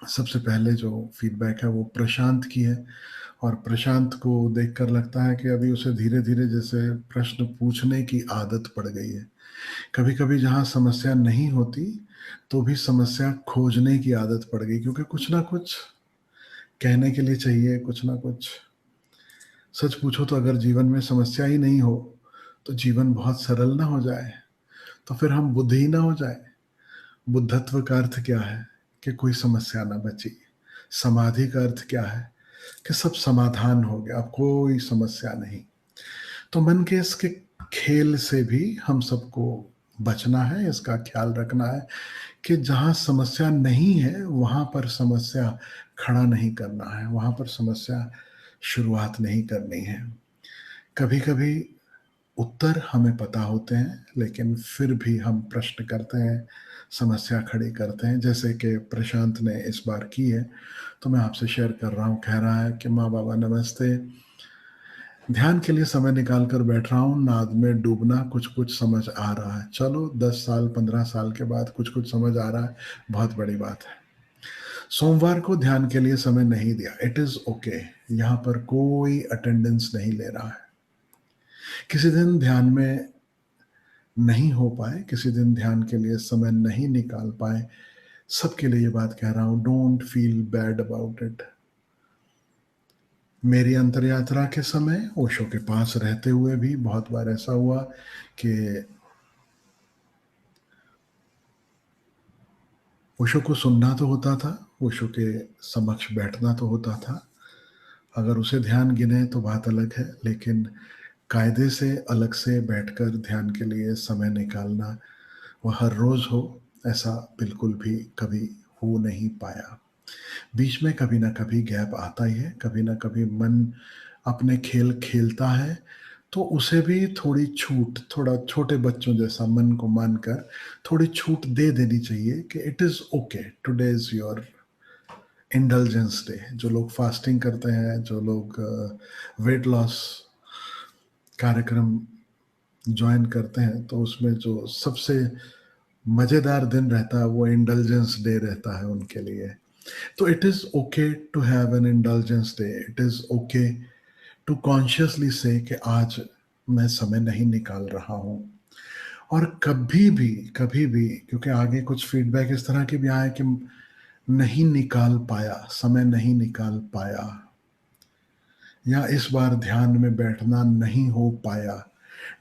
सबसे पहले जो फीडबैक है वो प्रशांत की है, और प्रशांत को देखकर लगता है कि अभी उसे धीरे-धीरे जैसे प्रश्न पूछने की आदत पड़ गई है। कभी-कभी जहाँ समस्या नहीं होती, तो भी समस्या खोजने की आदत पड़ गई, क्योंकि कुछ ना कुछ कहने के लिए चाहिए, कुछ ना कुछ। सच पूछो तो अगर जीवन में समस्या ही नहीं हो, तो जीवन बहुत सरल ना हो जाए? तो फिर हम बुद्ध ही ना हो जाएँ? बुद्धत्व का अर्थ क्या है? कि कोई समस्या ना बची। समाधि का अर्थ क्या है? कि सब समाधान हो गया, अब कोई समस्या नहीं। तो मन के इसके खेल से भी हम सबको बचना है, इसका ख्याल रखना है कि जहाँ समस्या नहीं है, वहाँ पर समस्या खड़ा नहीं करना है, वहाँ पर समस्या शुरुआत नहीं करनी है। कभी-कभी उत्तर हमें पता होते हैं, लेकिन फिर भी हम प्रश्न करते हैं, समस्या खड़ी करते हैं, जैसे कि प्रशांत ने इस बार की है, तो मैं आपसे शेयर कर रहा हूँ। कह रहा है कि माँ बाबा नमस्ते, ध्यान के लिए समय निकाल कर बैठ रहा हूँ, नाद में डूबना कुछ-कुछ समझ आ रहा है। चलो 10 साल, 15 साल के बाद कुछ-कुछ समझ आ रहा है, बहुत बड़ी बात है। सोमवार को ध्यान के लिए समय नहीं दिया, इट इज़ ओके, यहाँ पर कोई अटेंडेंस नहीं ले रहा है। किसी दिन ध्यान में नहीं हो पाए, किसी दिन ध्यान के लिए समय नहीं निकाल पाए, सबके लिए ये बात कह रहा हूँ, don't feel bad about it. मेरी अंतरयात्रा के समय ओशो के पास रहते हुए भी बहुत बार ऐसा हुआ कि ओशो को सुनना तो होता था, ओशो के समक्ष बैठना तो होता था। अगर उसे ध्यान गिने तो बात अलग है, लेकिन कायदे से अलग से बैठकर ध्यान के लिए समय निकालना, वो हर रोज़ हो, ऐसा बिल्कुल भी कभी हो नहीं पाया। बीच में कभी न कभी गैप आता ही है, कभी न कभी मन अपने खेल खेलता है, तो उसे भी थोड़ी छूट, थोड़ा छोटे बच्चों जैसा मन को मानकर थोड़ी छूट दे देनी चाहिए कि it is okay, today is your indulgence day. जो लोग फास्टिंग करते हैं, जो लोग वेट लॉस कार्यक्रम जॉइन करते हैं, तो उसमें जो सबसे मज़ेदार दिन रहता है, वो इंडल्जेंस डे रहता है उनके लिए। तो it is okay to have an indulgence day, it is okay to consciously say कि आज मैं समय नहीं निकाल रहा हूँ। और कभी भी, क्योंकि आगे कुछ फीडबैक इस तरह के भी आए कि नहीं निकाल पाया, समय नहीं निकाल पाया, या इस बार ध्यान में बैठना नहीं हो पाया।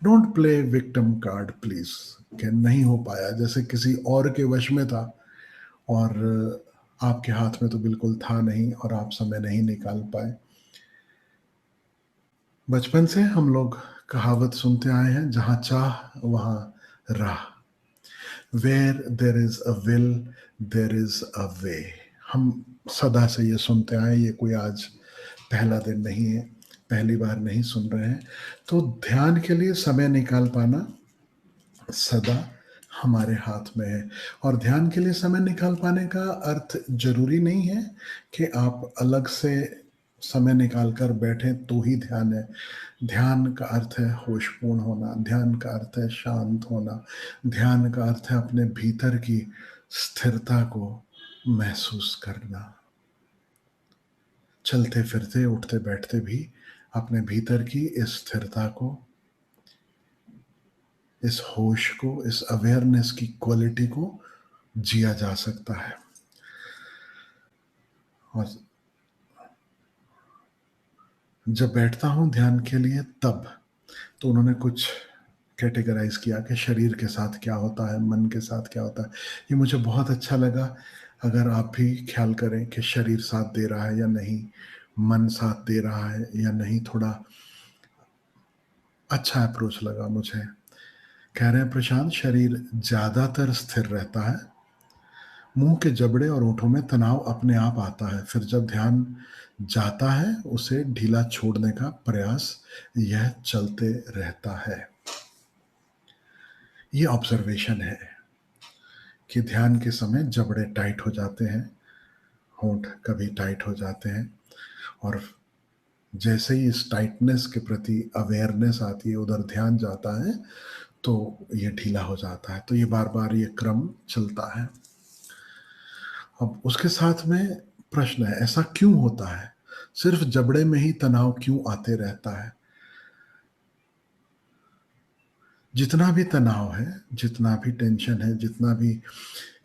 Don't play victim card please, कि नहीं हो पाया जैसे किसी और के वश में था, और आपके हाथ में तो बिल्कुल था नहीं और आप समय नहीं निकाल पाए। बचपन से हम लोग कहावत सुनते आए हैं, जहाँ चाह वहाँ राह, where there is a will there is a way. हम सदा से ये सुनते आए, ये कोई आज पहला दिन नहीं है, पहली बार नहीं सुन रहे हैं। तो ध्यान के लिए समय निकाल पाना सदा हमारे हाथ में है। और ध्यान के लिए समय निकाल पाने का अर्थ जरूरी नहीं है कि आप अलग से समय निकाल कर बैठे तो ही ध्यान है। ध्यान का अर्थ है होशपूर्ण होना, ध्यान का अर्थ है शांत होना, ध्यान का अर्थ है अपने भीतर की स्थिरता को महसूस करना। चलते फिरते उठते बैठते भी अपने भीतर की इस स्थिरता को, इस होश को, इस अवेयरनेस की क्वालिटी को जिया जा सकता है। और जब बैठता हूँ ध्यान के लिए तब, तो उन्होंने कुछ कैटेगराइज किया कि शरीर के साथ क्या होता है, मन के साथ क्या होता है। ये मुझे बहुत अच्छा लगा। अगर आप भी ख्याल करें कि शरीर साथ दे रहा है या नहीं, मन साथ दे रहा है या नहीं, थोड़ा अच्छा अप्रोच लगा मुझे। कह रहे हैं प्रशांत, शरीर ज़्यादातर स्थिर रहता है, मुंह के जबड़े और ओंठों में तनाव अपने आप आता है, फिर जब ध्यान जाता है उसे ढीला छोड़ने का प्रयास यह चलते रहता है। ये ऑब्जर्वेशन है कि ध्यान के समय जबड़े टाइट हो जाते हैं, होंठ कभी टाइट हो जाते हैं, और जैसे ही इस टाइटनेस के प्रति अवेयरनेस आती है, उधर ध्यान जाता है, तो ये ढीला हो जाता है। तो ये बार बार ये क्रम चलता है। अब उसके साथ में प्रश्न है, ऐसा क्यों होता है? सिर्फ जबड़े में ही तनाव क्यों आते रहता है? जितना भी तनाव है, जितना भी टेंशन है, जितना भी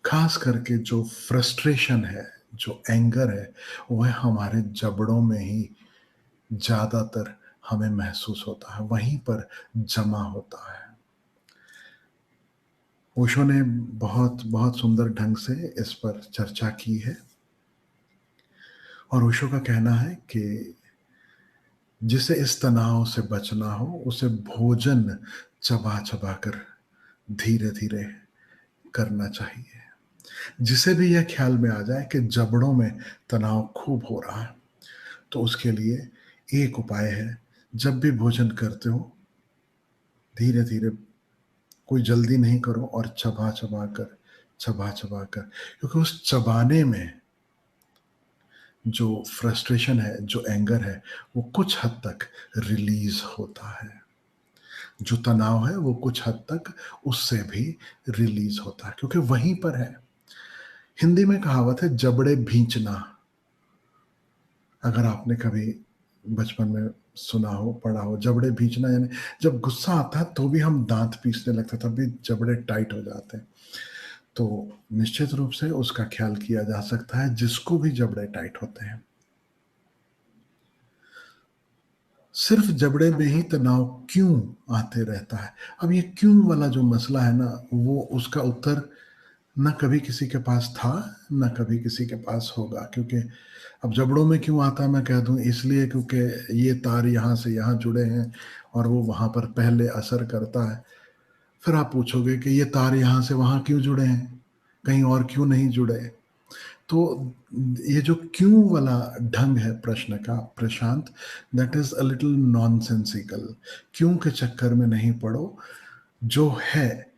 खास करके जो फ्रस्ट्रेशन है, जो एंगर है, वह हमारे जबड़ों में ही ज़्यादातर हमें महसूस होता है, वहीं पर जमा होता है। ओशो ने बहुत बहुत सुंदर ढंग से इस पर चर्चा की है और ओशो का कहना है कि जिसे इस तनाव से बचना हो, उसे भोजन चबा-चबा कर धीरे-धीरे करना चाहिए। जिसे भी यह ख्याल में आ जाए कि जबड़ों में तनाव खूब हो रहा है, तो उसके लिए एक उपाय है, जब भी भोजन करते हो, धीरे-धीरे, कोई जल्दी नहीं करो और चबा-चबा कर, क्योंकि उस चबाने में जो फ्रस्ट्रेशन है, जो एंगर है, वो कुछ हद तक रिलीज़ होता है। जो तनाव है, वो कुछ हद तक उससे भी रिलीज़ होता है, क्योंकि वहीं पर है। हिंदी में कहावत है, जबड़े भींचना। अगर आपने कभी बचपन में सुना हो, पढ़ा हो, जबड़े भींचना यानी जब गुस्सा आता है तो भी हम दाँत पीसने लगते हैं, तब भी जबड़े टाइट हो जाते हैं। तो निश्चित रूप से उसका ख्याल किया जा सकता है, जिसको भी जबड़े टाइट होते हैं। सिर्फ जबड़े में ही तनाव क्यों आते रहता है? अब ये क्यों वाला जो मसला है ना, वो उसका उत्तर ना कभी किसी के पास था, ना कभी किसी के पास होगा, क्योंकि अब जबड़ों में क्यों आता है मैं कह दूँ, इसलिए क्योंकि ये तार यहाँ से यहाँ जुड़े हैं और वो वहाँ पर पहले असर करता है। फिर आप पूछोगे कि ये तार यहाँ से वहाँ क्यों जुड़े हैं? कहीं और क्यों नहीं जुड़े? तो ये जो क्यों वाला ढंग है प्रश्न का Prashant, that is a little nonsensical. क्यों के चक्कर में नहीं पड़ो, जो है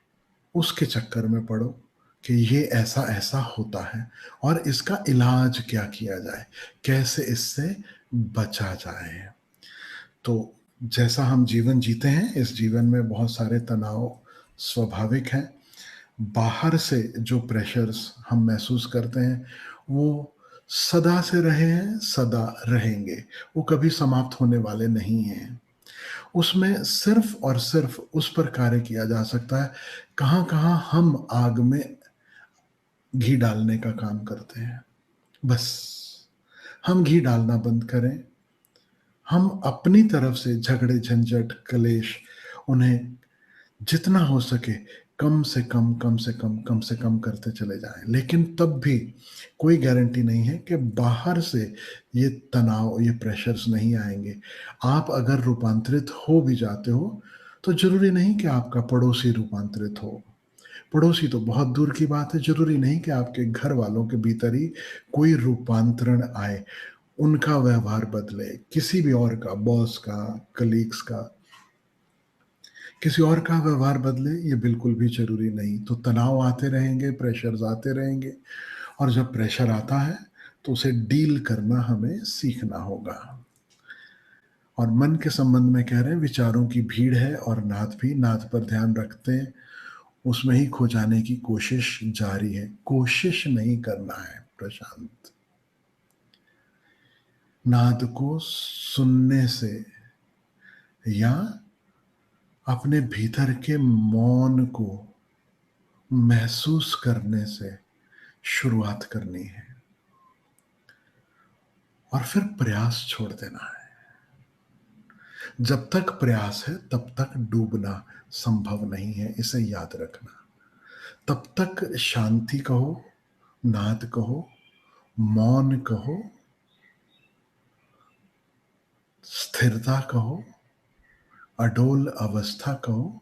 उसके चक्कर में पड़ो कि ये ऐसा-ऐसा होता है और इसका इलाज क्या किया जाए, कैसे इससे बचा जाए। तो जैसा हम जीवन जीते हैं, इस जीवन में बहुत सारे तनाव स्वाभाविक हैं। बाहर से जो प्रेशर्स हम महसूस करते हैं, वो सदा से रहे हैं, सदा रहेंगे। वो कभी समाप्त होने वाले नहीं हैं। उसमें सिर्फ़ और सिर्फ़ उस पर कार्य किया जा सकता है, कहाँ-कहाँ हम आग में घी डालने का काम करते हैं। बस, हम घी डालना बंद करें। हम अपनी तरफ से झगड़े, झंझट, कलेश, उन्हें जितना हो सके कम से कम, कम से कम, कम से कम करते चले जाएँ। लेकिन तब भी कोई गारंटी नहीं है कि बाहर से ये तनाव, ये प्रेशर्स नहीं आएँगे। आप अगर रूपांतरित हो भी जाते हो, तो ज़रूरी नहीं कि आपका पड़ोसी रूपांतरित हो। पड़ोसी तो बहुत दूर की बात है, ज़रूरी नहीं कि आपके घर वालों के भीतर ही कोई रूपांतरण आए, उनका व्यवहार बदले, किसी भी और का, बॉस का, कलीग्स का, किसी और का व्यवहार बदले, ये बिल्कुल भी ज़रूरी नहीं। तो तनाव आते रहेंगे, प्रेशर्स आते रहेंगे और जब प्रेशर आता है, तो उसे डील करना हमें सीखना होगा। और मन के संबंध में कह रहे हैं, विचारों की भीड़ है और नाद भी, नाद पर ध्यान रखते हैं, उसमें ही खो जाने की कोशिश जारी है। कोशिश नहीं करना है प्रशांत। नाद को सुनने से या अपने भीतर के मौन को महसूस करने से शुरुआत करनी है और फिर प्रयास छोड़ देना है। जब तक प्रयास है, तब तक डूबना संभव नहीं है, इसे याद रखना। तब तक शांति कहो, नाद कहो, मौन कहो, स्थिरता कहो, अडोल अवस्था कहो,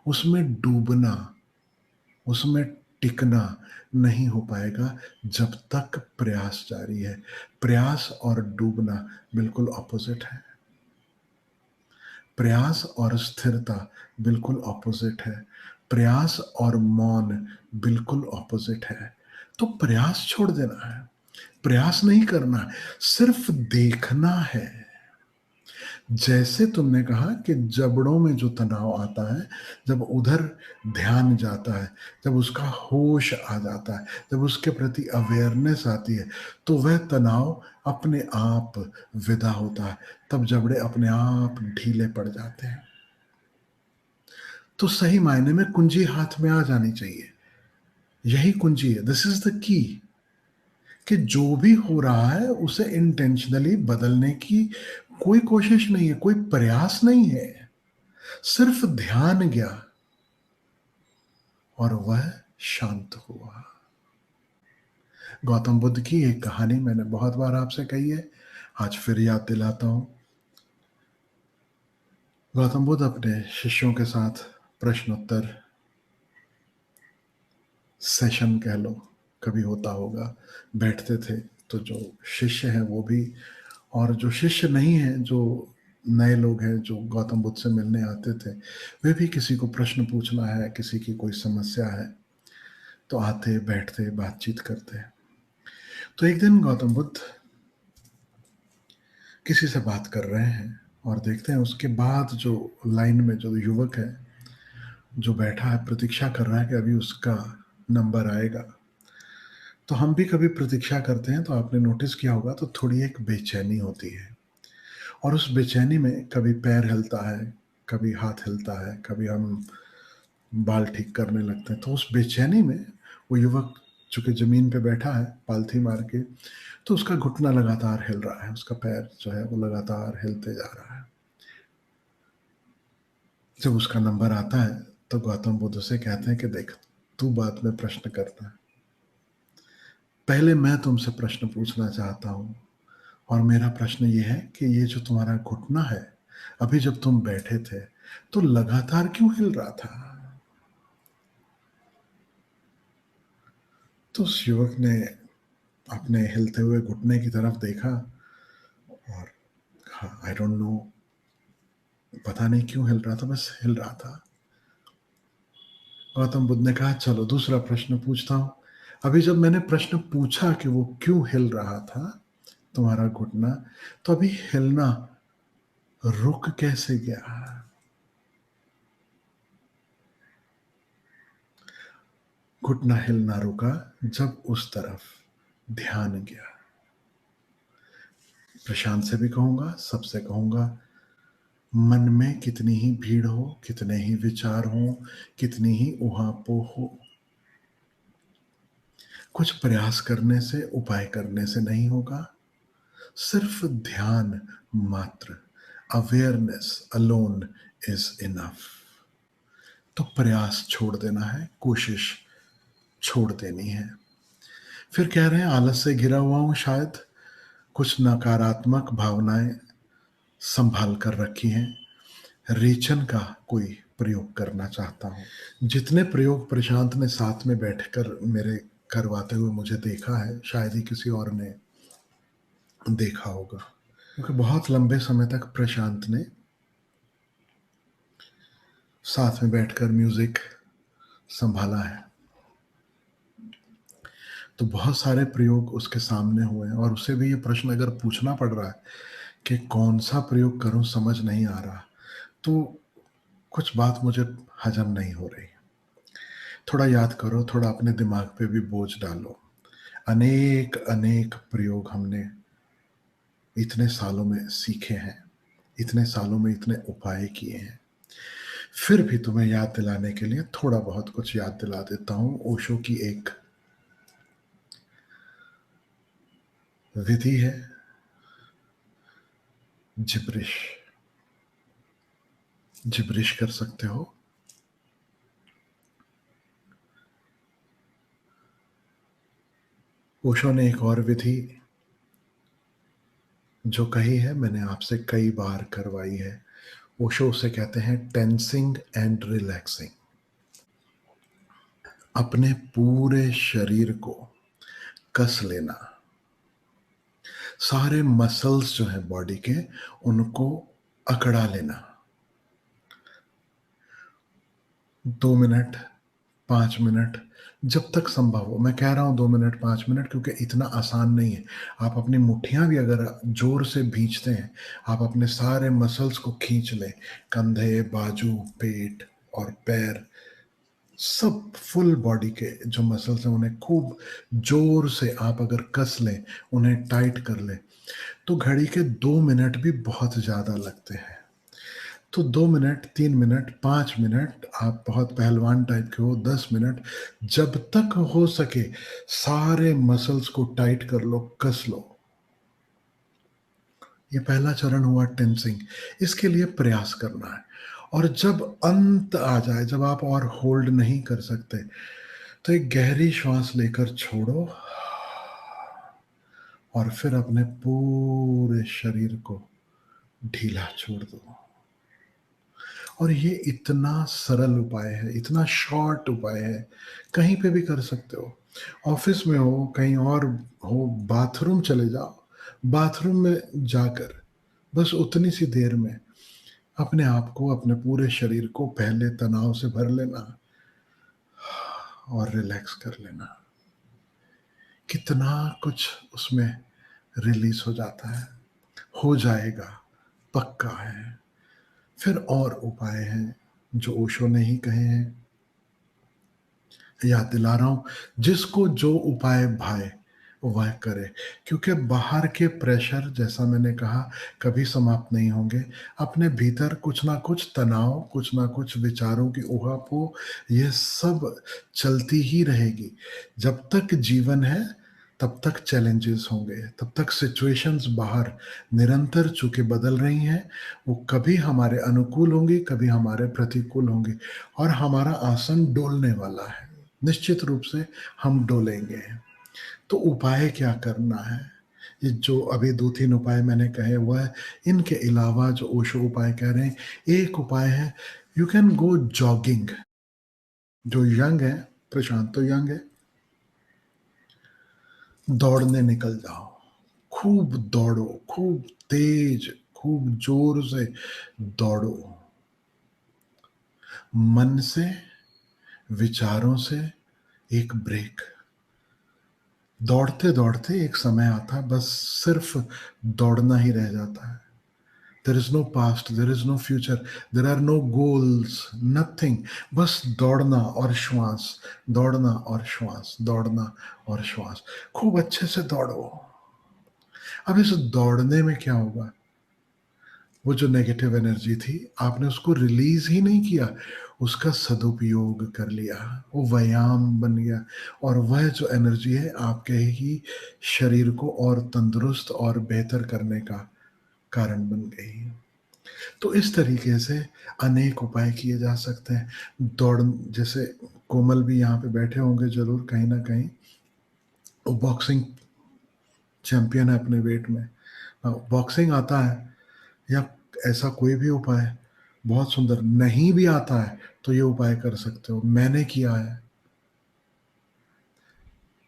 उसमें डूबना, उसमें टिकना नहीं हो पाएगा जब तक प्रयास जारी है। प्रयास और डूबना बिल्कुल ऑपोज़िट है। प्रयास और स्थिरता बिल्कुल ऑपोज़िट है। प्रयास और मौन बिल्कुल ऑपोज़िट है। तो प्रयास छोड़ देना है, प्रयास नहीं करना है, सिर्फ़ देखना है। जैसे तुमने कहा कि जबड़ों में जो तनाव आता है, जब उधर ध्यान जाता है, जब उसका होश आ जाता है, जब उसके प्रति अवेयरनेस आती है, तो वह तनाव अपने आप विदा होता है। तब जबड़े अपने आप ढीले पड़ जाते हैं। तो सही मायने में कुंजी हाथ में आ जानी चाहिए। यही कुंजी है, दिस इज द की, कि जो भी हो रहा है उसे इंटेंशनली बदलने की कोई कोशिश नहीं है, कोई प्रयास नहीं है, सिर्फ ध्यान गया और वह शांत हुआ। गौतम बुद्ध की एक कहानी मैंने बहुत बार आपसे कही है, आज फिर याद दिलाता हूं। गौतम बुद्ध अपने शिष्यों के साथ प्रश्नोत्तर सेशन कह लो, कभी होता होगा, बैठते थे। तो जो शिष्य हैं वो भी, और जो शिष्य नहीं हैं, जो नए लोग हैं जो गौतम बुद्ध से मिलने आते थे, वे भी किसी को प्रश्न पूछना है, किसी की कोई समस्या है, तो आते, बैठते, बातचीत करते। तो एक दिन गौतम बुद्ध किसी से बात कर रहे हैं और देखते हैं उसके बाद जो लाइन में जो युवक है जो बैठा है, प्रतीक्षा कर रहा है कि अभी उसका नंबर आएगा। तो हम भी कभी प्रतीक्षा करते हैं तो आपने नोटिस किया होगा, तो थोड़ी एक बेचैनी होती है, और उस बेचैनी में कभी पैर हिलता है, कभी हाथ हिलता है, कभी हम बाल ठीक करने लगते हैं। तो उस बेचैनी में वो युवक चूंकि जमीन पे बैठा है पालथी मार के, तो उसका घुटना लगातार हिल रहा है, उसका पैर जो है वो लगातार हिलते जा रहा है। जब उसका नंबर आता है तो गौतम बुद्ध से कहते हैं कि देख, तू बाद में प्रश्न करना, पहले मैं तुमसे प्रश्न पूछना चाहता हूं। और मेरा प्रश्न ये है कि ये जो तुम्हारा घुटना है, अभी जब तुम बैठे थे तो लगातार क्यों हिल रहा था? तो उस युवक ने अपने हिलते हुए घुटने की तरफ देखा और कहा, आई डोंट नो, पता नहीं क्यों हिल रहा था, बस हिल रहा था। गौतम बुद्ध ने कहा, चलो दूसरा प्रश्न पूछता हूं। अभी जब मैंने प्रश्न पूछा कि वो क्यों हिल रहा था तुम्हारा घुटना, तो अभी हिलना रुक कैसे गया? घुटना हिलना रुका जब उस तरफ ध्यान गया। प्रशांत से भी कहूंगा, सबसे कहूंगा, मन में कितनी ही भीड़ हो, कितने ही विचार हो, कितनी ही उहापोह हो, कुछ प्रयास करने से, उपाय करने से नहीं होगा। सिर्फ ध्यान मात्र, अवेयरनेस अलोन इज इनफ। तो प्रयास छोड़ देना है, कोशिश छोड़ देनी है। फिर कह रहे हैं, आलस से घिरा हुआ हूं, शायद कुछ नकारात्मक भावनाएं संभाल कर रखी हैं, रेचन का कोई प्रयोग करना चाहता हूं। जितने प्रयोग प्रशांत ने साथ में बैठकर मेरे करवाते हुए मुझे देखा है, शायद ही किसी और ने देखा होगा, क्योंकि बहुत लंबे समय तक प्रशांत ने साथ में बैठकर म्यूजिक संभाला है। तो बहुत सारे प्रयोग उसके सामने हुए हैं, और उसे भी ये प्रश्न अगर पूछना पड़ रहा है कि कौन सा प्रयोग करूं, समझ नहीं आ रहा, तो कुछ बात मुझे हजम नहीं हो रही। थोड़ा याद करो, थोड़ा अपने दिमाग पे भी बोझ डालो। अनेक अनेक प्रयोग हमने इतने सालों में सीखे हैं, इतने सालों में इतने उपाय किए हैं। फिर भी तुम्हें याद दिलाने के लिए थोड़ा बहुत कुछ याद दिला देता हूं। ओशो की एक विधि है, जिब्रिश। जिब्रिश कर सकते हो। ओशो ने एक और विधि जो कही है, मैंने आपसे कई बार करवाई है। ओशो उसे कहते हैं टेंसिंग एंड रिलैक्सिंग। अपने पूरे शरीर को कस लेना, सारे मसल्स जो हैं बॉडी के, उनको अकड़ा लेना। 2 मिनट 5 मिनट, जब तक संभव हो। मैं कह रहा हूँ 2 मिनट, 5 मिनट क्योंकि इतना आसान नहीं है। आप अपनी मुट्ठियाँ भी अगर ज़ोर से भींचते हैं, आप अपने सारे मसल्स को खींच लें, कंधे, बाजू, पेट और पैर, सब फुल बॉडी के जो मसल्स हैं उन्हें खूब ज़ोर से आप अगर कस लें, उन्हें टाइट कर लें, तो घड़ी के 2 मिनट भी बहुत ज़्यादा लगते हैं। तो 2 मिनट, 3 मिनट, 5 मिनट, आप बहुत पहलवान टाइप के हो, 10 मिनट, जब तक हो सके सारे मसल्स को टाइट कर लो, कस लो। ये पहला चरण हुआ टेंसिंग। इसके लिए प्रयास करना है और जब अंत आ जाए, जब आप और होल्ड नहीं कर सकते, तो एक गहरी श्वास लेकर छोड़ो और फिर अपने पूरे शरीर को ढीला छोड़ दो। और ये इतना सरल उपाय है, इतना शॉर्ट उपाय है, कहीं पे भी कर सकते हो। ऑफिस में हो, कहीं और हो, बाथरूम चले जाओ, बाथरूम में जाकर बस उतनी सी देर में अपने आप को, अपने पूरे शरीर को पहले तनाव से भर लेना और रिलैक्स कर लेना। कितना कुछ उसमें रिलीज हो जाता है, हो जाएगा, पक्का है। फिर और उपाय हैं जो ओशो ने ही कहे हैं, याद दिला रहा हूँ, जिसको जो उपाय भाए वह करे, क्योंकि बाहर के प्रेशर, जैसा मैंने कहा, कभी समाप्त नहीं होंगे। अपने भीतर कुछ ना कुछ तनाव, कुछ ना कुछ विचारों की ऊहापोह, ये सब चलती ही रहेगी। जब तक जीवन है तब तक चैलेंजेस होंगे, तब तक सिचुएशंस बाहर निरंतर चूंकि बदल रही हैं, वो कभी हमारे अनुकूल होंगी, कभी हमारे प्रतिकूल होंगी, और हमारा आसन डोलने वाला है, निश्चित रूप से हम डोलेंगे। तो उपाय क्या करना है? ये जो अभी 2-3 उपाय मैंने कहे वह, इनके अलावा जो ओशो उपाय कह रहे हैं, एक उपाय है, यू कैन गो जॉगिंग। जो यंग है, प्रशांत तो यंग है, दौड़ने निकल जाओ, खूब दौड़ो, खूब तेज, खूब जोर से दौड़ो, मन से, विचारों से एक ब्रेक। दौड़ते दौड़ते एक समय आता है, बस सिर्फ दौड़ना ही रह जाता है। There is no past, there is no future, there are no goals, nothing. बस दौड़ना और श्वास, दौड़ना और श्वास, दौड़ना और श्वास। खूब अच्छे से दौड़ो। अब इस दौड़ने में क्या होगा, वो जो नेगेटिव एनर्जी थी, आपने उसको रिलीज ही नहीं किया, उसका सदुपयोग कर लिया, वो व्यायाम बन गया, और वह जो एनर्जी है आपके ही शरीर को और तंदुरुस्त और बेहतर करने का कारण बन गई। तो इस तरीके से अनेक उपाय किए जा सकते हैं। दौड़, जैसे कोमल भी यहाँ पे बैठे होंगे जरूर कहीं ना कहीं, वो बॉक्सिंग चैंपियन है अपने वेट में, बॉक्सिंग आता है, या ऐसा कोई भी उपाय बहुत सुंदर, नहीं भी आता है तो ये उपाय कर सकते हो, मैंने किया है,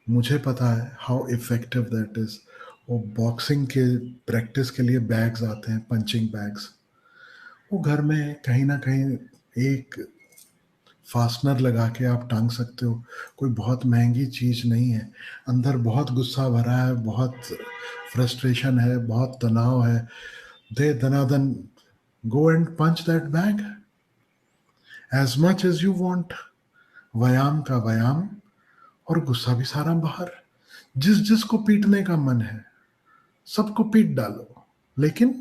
मुझे पता है हाउ इफेक्टिव दैट इज। वो बॉक्सिंग के प्रैक्टिस के लिए बैग्स आते हैं, पंचिंग बैग्स, वो घर में कहीं ना कहीं एक फास्टनर लगा के आप टांग सकते हो। कोई बहुत महंगी चीज़ नहीं है। अंदर बहुत गुस्सा भरा है, बहुत फ्रस्ट्रेशन है, बहुत तनाव है, दे दनादन, go and punch that bag as much as you want. व्यायाम का व्यायाम, और गुस्सा भी सारा बाहर। जिस जिसको पीटने का मन है सबको पीट डालो, लेकिन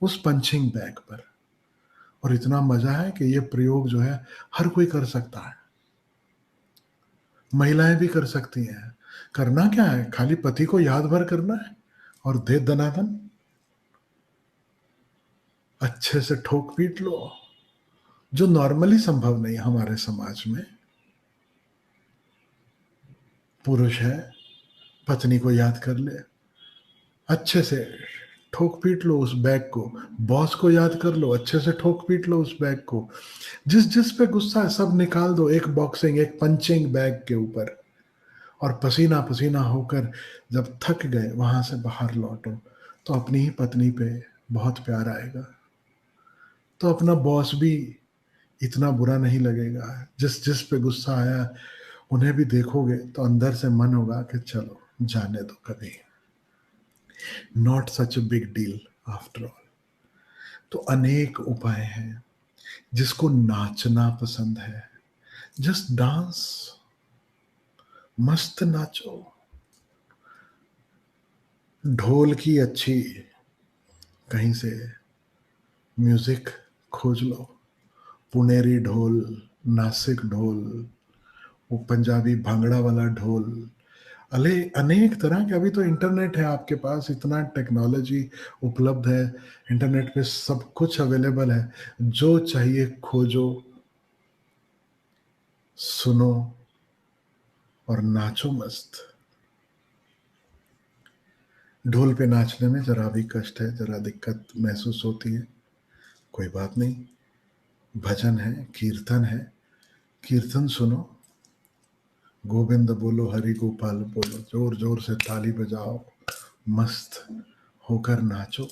उस पंचिंग बैग पर। और इतना मजा है कि ये प्रयोग जो है हर कोई कर सकता है, महिलाएं भी कर सकती हैं। करना क्या है, खाली पति को याद भर करना है और दे दनादन अच्छे से ठोक पीट लो, जो नॉर्मली संभव नहीं हमारे समाज में। पुरुष है, पत्नी को याद कर ले, अच्छे से ठोक पीट लो उस बैग को। बॉस को याद कर लो, अच्छे से ठोक पीट लो उस बैग को। जिस जिस पे गुस्सा है सब निकाल दो एक बॉक्सिंग, एक पंचिंग बैग के ऊपर। और पसीना पसीना होकर जब थक गए वहां से बाहर लौटो, तो अपनी ही पत्नी पे बहुत प्यार आएगा, तो अपना बॉस भी इतना बुरा नहीं लगेगा। जिस जिस पे गुस्सा आया उन्हें भी देखोगे तो अंदर से मन होगा कि चलो जाने दो कभी, not such a big deal after all. तो अनेक उपाय हैं। जिसको नाचना पसंद है, जस्ट डांस, मस्त नाचो। ढोल की अच्छी कहीं से म्यूजिक खोज लो, पुनेरी ढोल, नासिक ढोल, वो पंजाबी भांगड़ा वाला ढोल, अले अनेक तरह के। अभी तो इंटरनेट है आपके पास, इतना टेक्नोलॉजी उपलब्ध है, इंटरनेट पे सब कुछ अवेलेबल है। जो चाहिए खोजो, सुनो और नाचो मस्त। ढोल पे नाचने में जरा भी कष्ट है, जरा दिक्कत महसूस होती है, कोई बात नहीं। भजन है, कीर्तन है, कीर्तन सुनो, गोविंद बोलो, हरि गोपाल बोलो, जोर जोर से ताली बजाओ, मस्त होकर नाचो,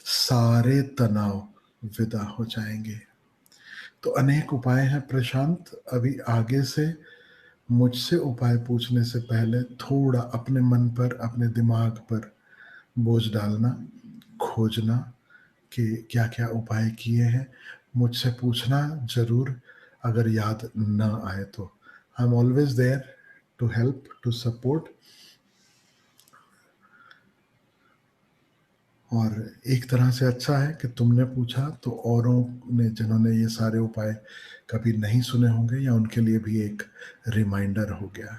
सारे तनाव विदा हो जाएंगे। तो अनेक उपाय हैं प्रशांत। अभी आगे से मुझसे उपाय पूछने से पहले थोड़ा अपने मन पर, अपने दिमाग पर बोझ डालना, खोजना कि क्या क्या उपाय किए हैं। मुझसे पूछना जरूर अगर याद न आए तो। I am always there to help, to support. और एक तरह से अच्छा है कि तुमने पूछा, तो औरों ने जिन्होंने ये सारे उपाय कभी नहीं सुने होंगे, या उनके लिए भी एक रिमाइंडर हो गया।